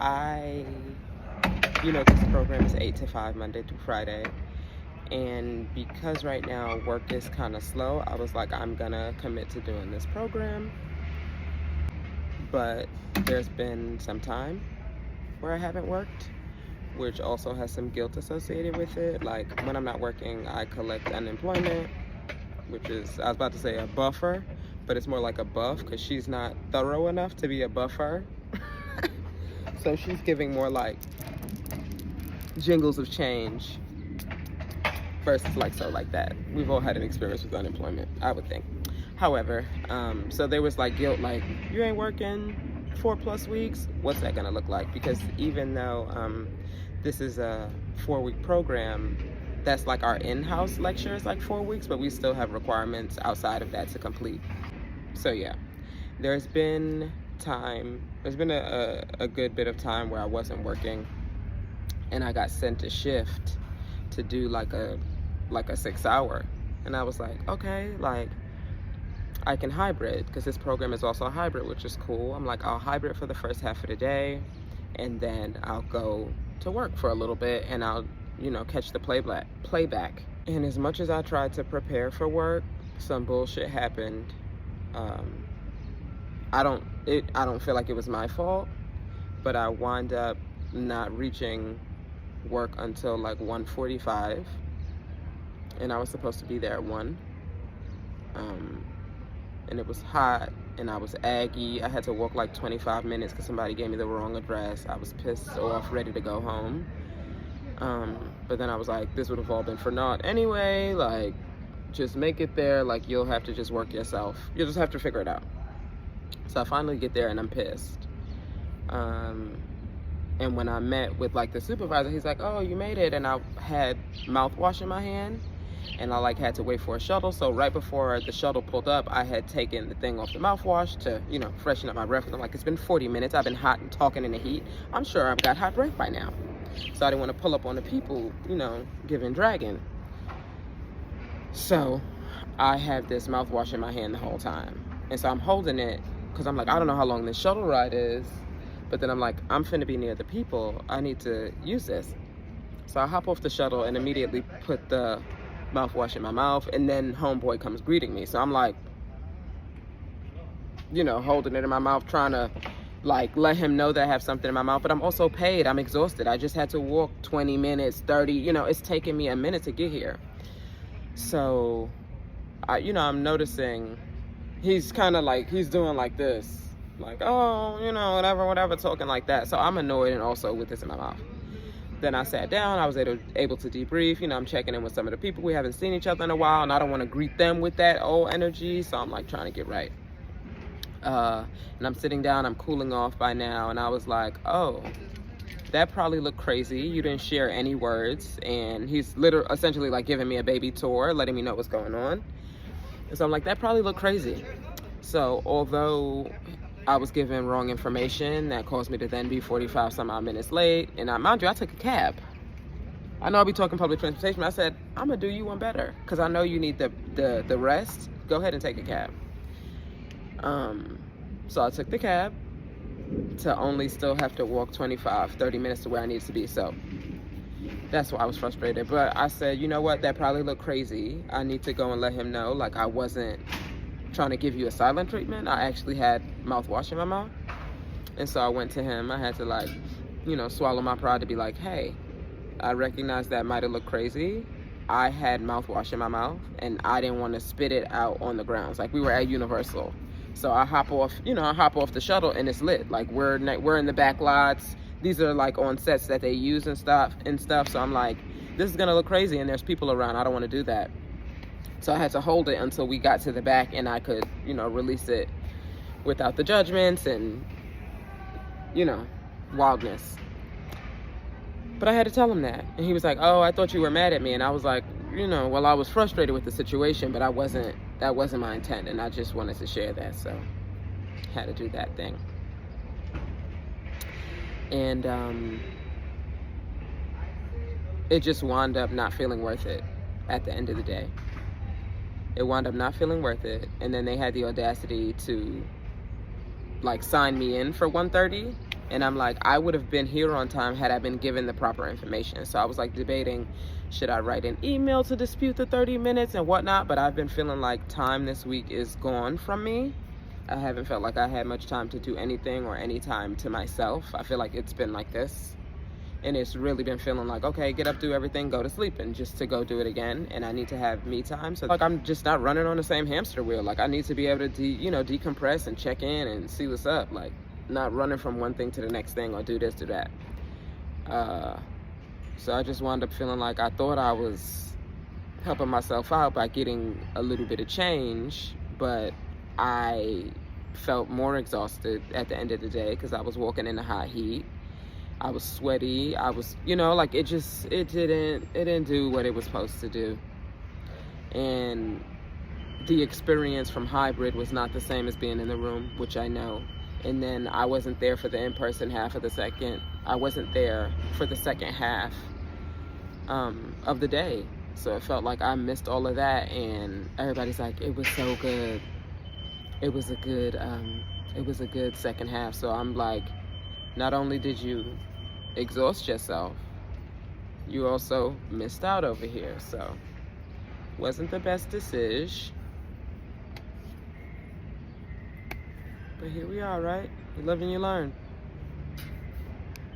I, this program is 8 to 5, Monday through Friday. And because right now work is kind of slow, I was like, I'm gonna commit to doing this program. But there's been some time where I haven't worked, which also has some guilt associated with it. Like when I'm not working, I collect unemployment, which is, I was about to say a buffer, but it's more like a buff because she's not thorough enough to be a buffer. So she's giving more like jingles of change versus like that. We've all had an experience with unemployment, I would think. However, so there was like guilt, like you ain't working 4+ weeks. What's that gonna look like? Because even though this is a 4-week program, that's like our in-house lecture is like 4 weeks, but we still have requirements outside of that to complete. So yeah, there's been a good bit of time where I wasn't working, and I got sent a shift to do like a 6-hour, and I was like, okay, like I can hybrid because this program is also a hybrid, which is cool. I'm like, I'll hybrid for the first half of the day, and then I'll go to work for a little bit, and I'll catch the playback. And as much as I tried to prepare for work, some bullshit happened. I don't feel like it was my fault, but I wound up not reaching work until like 1:45, and I was supposed to be there at 1. And it was hot, and I was aggy. I had to walk like 25 minutes because somebody gave me the wrong address. I was pissed off, ready to go home. But then I was like, this would have all been for naught anyway. Like, just make it there. Like, you'll have to just work yourself. You'll just have to figure it out. So I finally get there, and I'm pissed. And when I met with like the supervisor, he's like, oh, you made it. And I had mouthwash in my hand, and I like had to wait for a shuttle. So right before the shuttle pulled up, I had taken the thing off the mouthwash to, freshen up my breath. I'm like, it's been 40 minutes. I've been hot and talking in the heat. I'm sure I've got hot breath by now. So I didn't want to pull up on the people, giving dragging. So I have this mouthwash in my hand the whole time. And so I'm holding it because I'm like, I don't know how long this shuttle ride is. But then I'm like, I'm finna be near the people. I need to use this. So I hop off the shuttle and immediately put the mouthwash in my mouth, and then homeboy comes greeting me. So I'm like, holding it in my mouth, trying to like let him know that I have something in my mouth. But I'm also paid. I'm exhausted. I just had to walk 20 minutes, 30. It's taking me a minute to get here. So I'm noticing he's kind of like, he's doing like this, like, oh, whatever, talking like that. So I'm annoyed, and also with this in my mouth. Then I sat down. I was able to debrief. I'm checking in with some of the people. We haven't seen each other in a while, and I don't want to greet them with that old energy. So I'm like trying to get right. And I'm sitting down. I'm cooling off by now, and I was like, oh, that probably looked crazy. You didn't share any words. And he's essentially like giving me a baby tour, letting me know what's going on. And so I'm like, that probably looked crazy. So although I was given wrong information that caused me to then be 45 some odd minutes late, and mind you, I took a cab. I know I'll be talking public transportation, but I said, I'm gonna do you one better because I know you need the rest. Go ahead and take a cab. So I took the cab to only still have to walk 25-30 minutes to where I needed to be. So that's why I was frustrated. But I said, you know what, that probably looked crazy. I need to go and let him know, like, I wasn't trying to give you a silent treatment. I actually had mouthwash in my mouth. And so I went to him. I had to like, swallow my pride to be like, hey, I recognize that might have looked crazy. I had mouthwash in my mouth, and I didn't want to spit it out on the grounds. Like, we were at Universal. So I hop off the shuttle, and it's lit. Like, we're in the back lots. These are like on sets that they use and stuff. So I'm like, this is gonna look crazy, and there's people around. I don't want to do that. So I had to hold it until we got to the back, and I could, release it without the judgments and, wildness. But I had to tell him that. And he was like, oh, I thought you were mad at me. And I was like, well, I was frustrated with the situation, but that wasn't my intent. And I just wanted to share that. So I had to do that thing. And it just wound up not feeling worth it at the end of the day. It wound up not feeling worth it. And then they had the audacity to like sign me in for 1:30 And I'm like, I would have been here on time had I been given the proper information. So I was like debating, should I write an email to dispute the 30 minutes and whatnot? But I've been feeling like time this week is gone from me. I haven't felt like I had much time to do anything or any time to myself. I feel like it's been like this. And it's really been feeling like, okay, get up, do everything, go to sleep, and just to go do it again. And I need to have me time. So like, I'm just not running on the same hamster wheel. Like, I need to be able to decompress and check in and see what's up. Like, not running from one thing to the next thing or do this, do that. So I just wound up feeling like I thought I was helping myself out by getting a little bit of change, but I felt more exhausted at the end of the day because I was walking in the hot heat. I was sweaty. I was, like it didn't do what it was supposed to do. And the experience from hybrid was not the same as being in the room, which I know. And then I wasn't there for the in-person half of the second. I wasn't there for the second half of the day. So it felt like I missed all of that. And everybody's like, it was so good. It was a good second half. So I'm like, not only did you exhaust yourself, you also missed out over here. So wasn't the best decision. But here we are, right? You live and you learn.